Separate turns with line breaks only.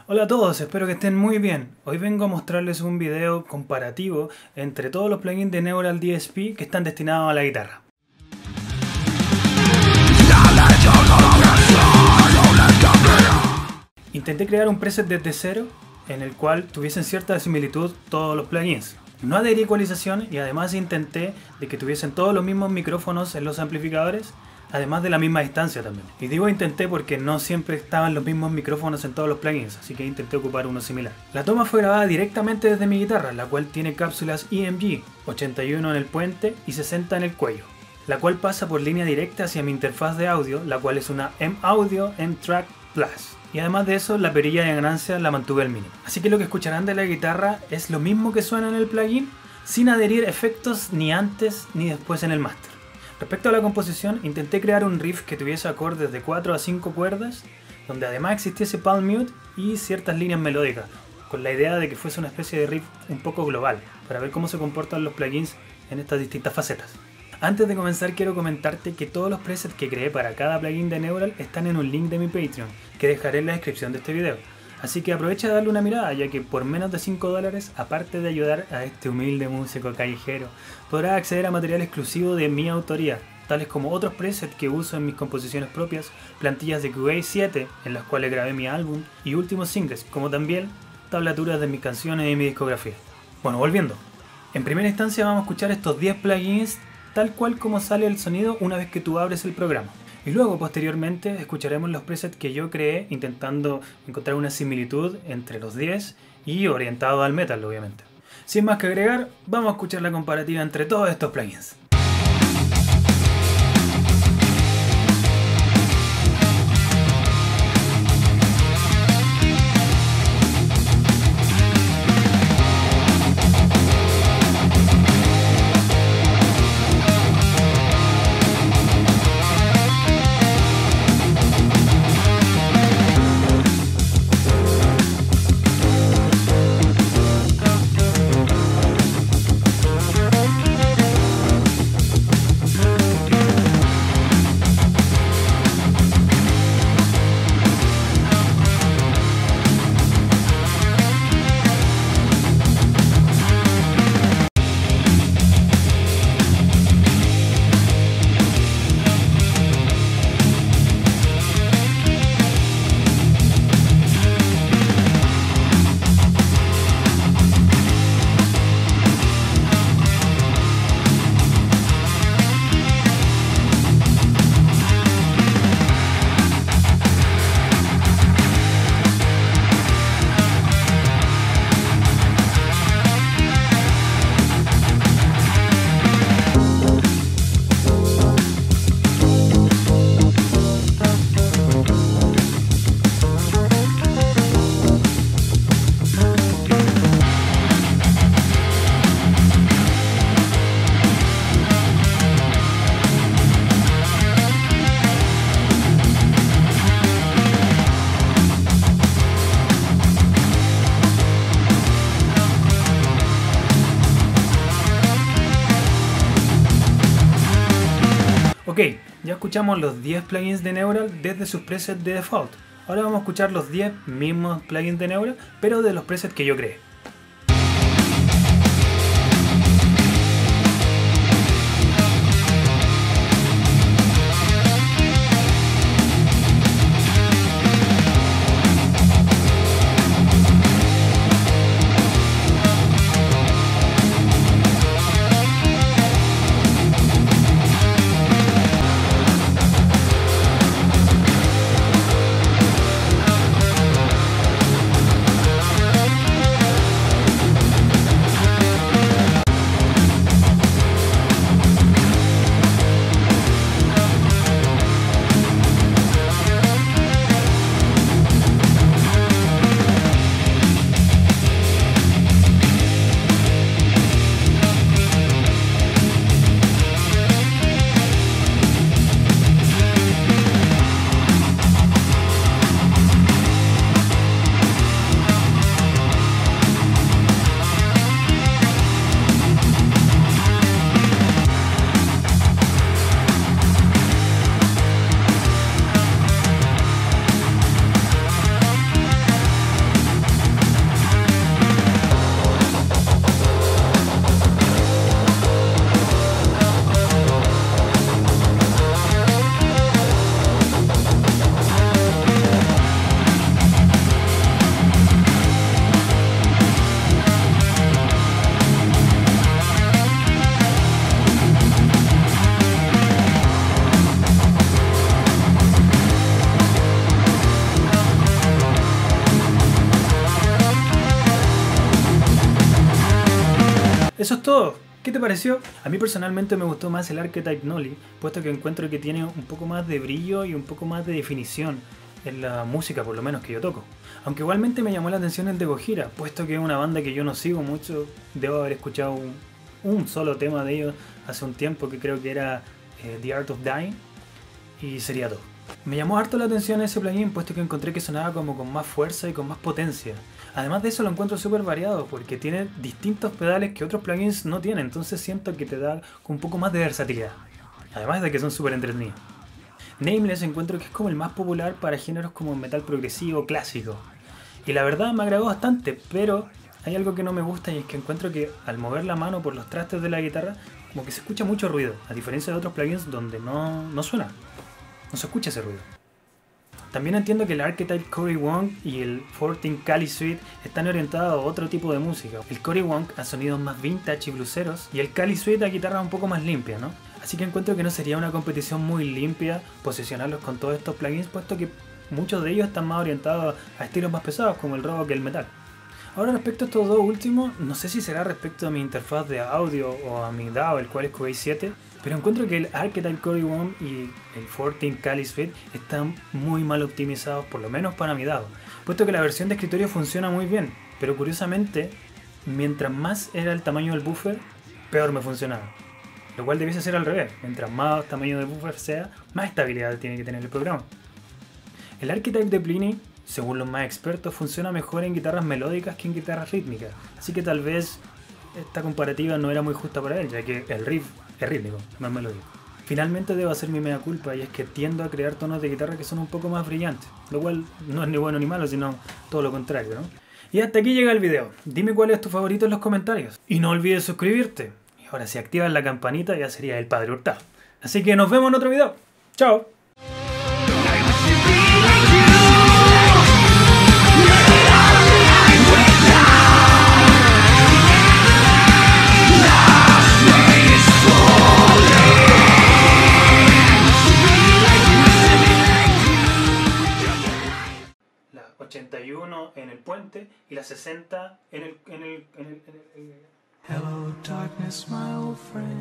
Hola a todos, espero que estén muy bien. Hoy vengo a mostrarles un video comparativo entre todos los plugins de Neural DSP que están destinados a la guitarra. Intenté crear un preset desde cero en el cual tuviesen cierta similitud todos los plugins. No adherí ecualización y además intenté de que tuviesen todos los mismos micrófonos en los amplificadores, además de la misma distancia también. Y digo intenté porque no siempre estaban los mismos micrófonos en todos los plugins, así que intenté ocupar uno similar. La toma fue grabada directamente desde mi guitarra, la cual tiene cápsulas EMG, 81 en el puente y 60 en el cuello, la cual pasa por línea directa hacia mi interfaz de audio, la cual es una M-Audio M-Track Plus. Y además de eso, la perilla de ganancia la mantuve al mínimo. Así que lo que escucharán de la guitarra es lo mismo que suena en el plugin, sin adherir efectos ni antes ni después en el máster. Respecto a la composición, intenté crear un riff que tuviese acordes de 4 a 5 cuerdas, donde además existiese palm mute y ciertas líneas melódicas, con la idea de que fuese una especie de riff un poco global, para ver cómo se comportan los plugins en estas distintas facetas. Antes de comenzar quiero comentarte que todos los presets que creé para cada plugin de Neural están en un link de mi Patreon, que dejaré en la descripción de este video. Así que aprovecha de darle una mirada, ya que por menos de $5, aparte de ayudar a este humilde músico callejero, podrás acceder a material exclusivo de mi autoría, tales como otros presets que uso en mis composiciones propias, plantillas de Cubase 7 en las cuales grabé mi álbum y últimos singles, como también tablaturas de mis canciones y mi discografía. Bueno, volviendo. En primera instancia vamos a escuchar estos 10 plugins tal cual como sale el sonido una vez que tú abres el programa. Y luego, posteriormente, escucharemos los presets que yo creé intentando encontrar una similitud entre los 10 y orientado al metal, obviamente. Sin más que agregar, vamos a escuchar la comparativa entre todos estos plugins. Ok, ya escuchamos los 10 plugins de Neural desde sus presets de default. Ahora vamos a escuchar los 10 mismos plugins de Neural, pero de los presets que yo creé. Eso es todo. ¿Qué te pareció? A mí personalmente me gustó más el Archetype Noli, puesto que encuentro que tiene un poco más de brillo y un poco más de definición en la música, por lo menos que yo toco. Aunque igualmente me llamó la atención el de Gojira, puesto que es una banda que yo no sigo mucho. Debo haber escuchado un solo tema de ellos hace un tiempo, que creo que era The Art of Dying, y sería todo. Me llamó harto la atención ese plugin, puesto que encontré que sonaba como con más fuerza y con más potencia. Además de eso lo encuentro súper variado, porque tiene distintos pedales que otros plugins no tienen, entonces siento que te da un poco más de versatilidad. Además de que son súper entretenidos. Nameless encuentro que es como el más popular para géneros como metal progresivo clásico. Y la verdad me agradó bastante, pero hay algo que no me gusta, y es que encuentro que al mover la mano por los trastes de la guitarra, como que se escucha mucho ruido, a diferencia de otros plugins donde no suena. No se escucha ese ruido. También entiendo que el Archetype Cory Wong y el 14 Cali Suite están orientados a otro tipo de música. El Cory Wong a sonidos más vintage y bluseros, y el Cali Suite a guitarras un poco más limpias, ¿no? Así que encuentro que no sería una competición muy limpia posicionarlos con todos estos plugins, puesto que muchos de ellos están más orientados a estilos más pesados como el rock y el metal. Ahora, respecto a estos dos últimos, no sé si será respecto a mi interfaz de audio o a mi DAW, el cual es Cubase 7, pero encuentro que el Archetype Cory Wong y el 14 Cali Suite están muy mal optimizados, por lo menos para mi DAW, puesto que la versión de escritorio funciona muy bien, pero curiosamente, mientras más era el tamaño del buffer, peor me funcionaba. Lo cual debiese ser al revés, mientras más tamaño de buffer sea, más estabilidad tiene que tener el programa. El Archetype de Plini, según los más expertos, funciona mejor en guitarras melódicas que en guitarras rítmicas, así que tal vez esta comparativa no era muy justa para él, ya que el riff es rítmico, no es melódico. Finalmente debo hacer mi mea culpa, y es que tiendo a crear tonos de guitarra que son un poco más brillantes, lo cual no es ni bueno ni malo, sino todo lo contrario, ¿no? Y hasta aquí llega el video. Dime cuál es tu favorito en los comentarios. Y no olvides suscribirte. Y ahora si activas la campanita ya sería el Padre Hurtado. Así que nos vemos en otro video. ¡Chao! La 81 en el puente y la 60 en el...
Hello, darkness, my old friend.